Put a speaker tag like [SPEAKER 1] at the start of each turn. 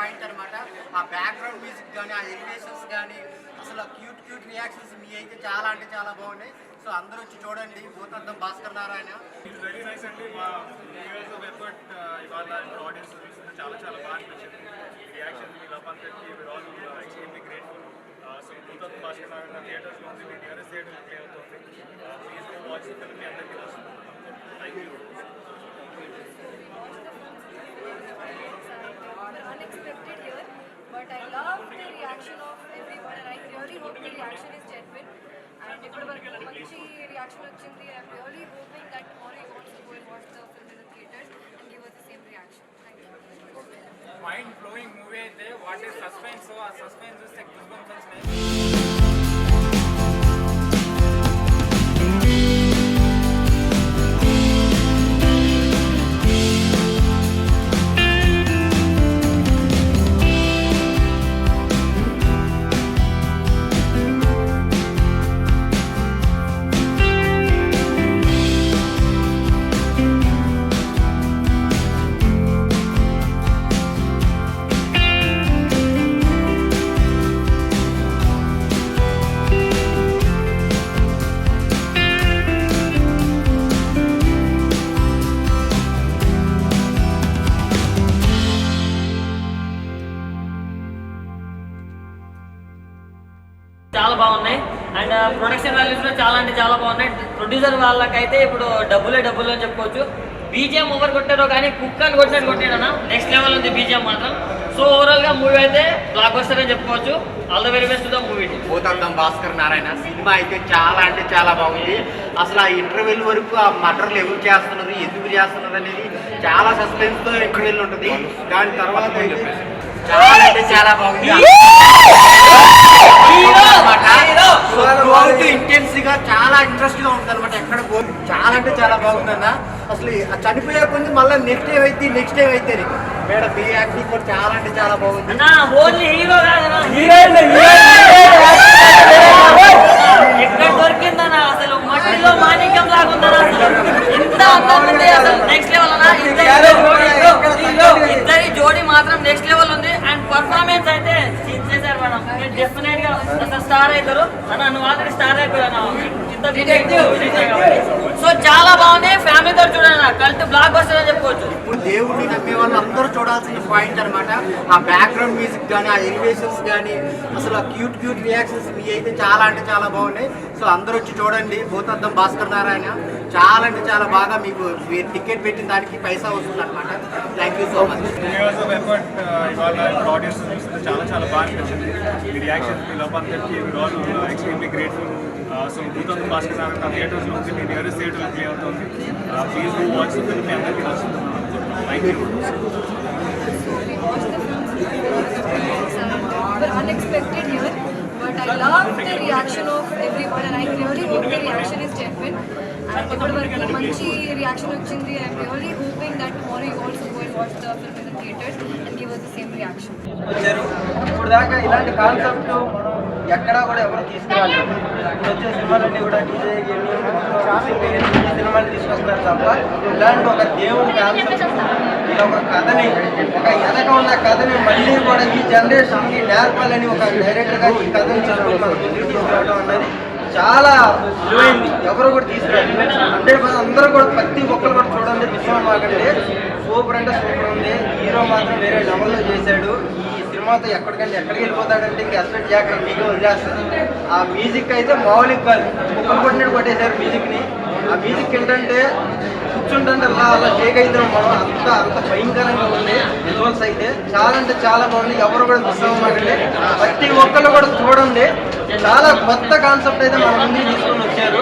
[SPEAKER 1] Point అనమాట. ఆ background music కానీ, ఆ ఎలివేషన్స్ కానీ, అసలు క్యూట్ రియాక్షన్స్ మీ అయితే చాలా అంటే చాలా బాగున్నాయి. సో అందరూ వచ్చి చూడండి. భూతద్దం భాస్కర్ నారాయణ.
[SPEAKER 2] వెరీ నైస్ అండి. మా ఎఫర్ట్ ఇవాళ ఆడియన్స్ చాలా బాగా అనిపించింది. రియాక్షన్ మీ లపాన్కి all extremely grateful. So Bhoothaddam Bhaskar Narayana థియేటర్స్లో ఉంది, మీ నియరెస్ట్ థియేటర్లో ప్లే అవుతుంది. Please watch film. మీ అందరికీ వస్తుంది. Thank you.
[SPEAKER 3] Unexpected here, but I love the reaction of everyone and I really hope the reaction is genuine. And if there manchi reaction ochindi, I am really hoping that tomorrow you also go and watch the film in the theaters and give us the same reaction. Thank you.
[SPEAKER 4] Mind blowing movie aithe what is suspense, so a suspense is like goosebumps వస్తాయి.
[SPEAKER 5] చాలా బాగున్నాయి and production values కూడా చాలా అంటే చాలా బాగున్నాయి. Producer వాళ్ళకైతే ఇప్పుడు డబ్బులే అని చెప్పుకోవచ్చు. బీజిఎం ఓవర్ కొట్టారో కానీ కుక్కని కొట్టినట్టు కొట్టాడన్నా నెక్స్ట్ లెవెల్ ఉంది బీజిఎం మాత్రం. సో ఓవరాల్ గా మూవీ అయితే బ్లాక్ బస్టర్ అని చెప్పుకోవచ్చు. All the very best the movie.
[SPEAKER 1] Bhoothaddam Bhaskar Narayana సినిమా అయితే చాలా అంటే చాలా బాగుంది. అసలు ఆ ఇంటర్వెల్ వరకు ఆ మటర్లు ఎవరు చేస్తున్నది, ఎందుకు చేస్తున్నది అనేది చాలా సస్పెన్స్ తో ఇంటర్వెల్ ఉంటుంది. దాని తర్వాత చాలా అంటే చాలా బాగుంది. ఇంటెన్స్ గా చాలా ఇంట్రెస్ట్ గా ఉంటుంది అనమాట. ఎక్కడ చాలా అంటే చాలా బాగుందన్న. అసలు చనిపోయే కొంచెం మళ్ళీ నెక్స్ట్ టైం అయితే మేడం మీ యాక్టింగ్ కూడా చాలా అంటే చాలా బాగుంది.
[SPEAKER 5] ఎక్కడ దొరికిందన్నా అసలు మట్టిలో మాణిక్యం లాగుందన్నా. ఎంత నెక్స్ట్ లెవెల్ అన్నా. ఇద్దరి జోడీ మాత్రం నెక్స్ట్ లెవెల్ ఉంది అండ్ పర్ఫార్మెన్స్ అయితే చేశారు మేడం. డెఫినెట్ గా అసలు స్టార్ అవుతారు అన్న. నువ్వు ఆల్రెడీ స్టార్ అయిపోయాను. సో చాలా బాగుంది. ఫ్యామిలీతో చూడండి. కల్ట్ బ్లాక్ బస్టర్ అని చెప్పుకోవచ్చు.
[SPEAKER 1] ఇప్పుడు దేవుడిని నమ్మే వాళ్ళు అందరూ చూడాల్సిన పాయింట్ అనమాట. ఆ బ్యాక్గ్రౌండ్ మ్యూజిక్ కానీ, ఆ ఎలివేషన్స్ కానీ, అసలు క్యూట్ రియాక్షన్స్ మీ అయితే చాలా అంటే చాలా బాగున్నాయి. సో అందరూ వచ్చి చూడండి. భూతద్దం భాస్కర్ నారాయణ చాలా అంటే చాలా బాగా మీకు టికెట్ పెట్టిన దానికి పైసా వస్తుంది అనమాట. Thank you so much.
[SPEAKER 2] Effort ఇవాళ ఆడియన్స్ చాలా బాగా అనిపించింది. మీ రియాక్షన్ మీ లపాన్కి all extremely grateful. So Bhoothaddam Bhaskar Narayana థియేటర్స్లో ఉంది, మీ నియరెస్ట్ థియేటర్లో ప్లే అవుతుంది. Please watch film. మీ అందరికీ వస్తుంది. Thank you.
[SPEAKER 3] Unexpected here, but I love the reaction of everyone and I really hope the reaction is genuine. And if there manchi reaction ochindi, I am really hoping that tomorrow you also go and watch the film in the theaters and give us the same reaction.
[SPEAKER 6] ఇప్పుడు దాకా ఇలాంటి concept ఎక్కడా కూడా ఎవరు తీసుకురాలేదు. ఇప్పుడు వచ్చే సినిమాలన్నీ కూడా డీజే సినిమాలు తీసుకొస్తున్నారు తప్ప ఇలాంటి ఒక దేవుడి కాన్సెప్ట్, ఇలా ఒక కథని, ఒక వెనక ఉన్న కథని మళ్ళీ కూడా ఈ జనరేషన్కి నేర్పాలని ఒక డైరెక్టర్గా ఈ కథని చదువుకుని మన ముందుకు తీసుకురావడం అన్నది చాలా విలువైంది. ఎవరు కూడా తీసుకురాలి. 100% అందరూ కూడా ప్రతి ఒక్కరు కూడా చూడండి. విషయం మాకండి సూపర్ అంటే సూపర్ ఉంది. హీరో మాత్రం వేరే లెవెల్లో చేశాడు. ఈ సినిమాతో ఎక్కడికి వెళ్ళిపోతాడంటే ఇంక ఎస్పెక్ట్ చేయకుండా మీకు వదిలేస్తుంది. ఆ మ్యూజిక్ అయితే మామూలుగా కాదు. ముక్కలు కొట్టినట్టు కొట్టేశారు మ్యూజిక్ని. ఆ మ్యూజిక్ ఏంటంటే కూర్చుంటే అలా షేక్ అవుతున్నాం మనం. అంత భయంకరంగా ఉంది. విజువల్స్ అయితే చాలా అంటే చాలా బాగుంది. ఎవరు కూడా మిస్ అవ్వమాకండి. ప్రతి ఒక్కరు కూడా చూడండి. చాలా కొత్త కాన్సెప్ట్ అయితే మన ముందు తీసుకొని వచ్చారు.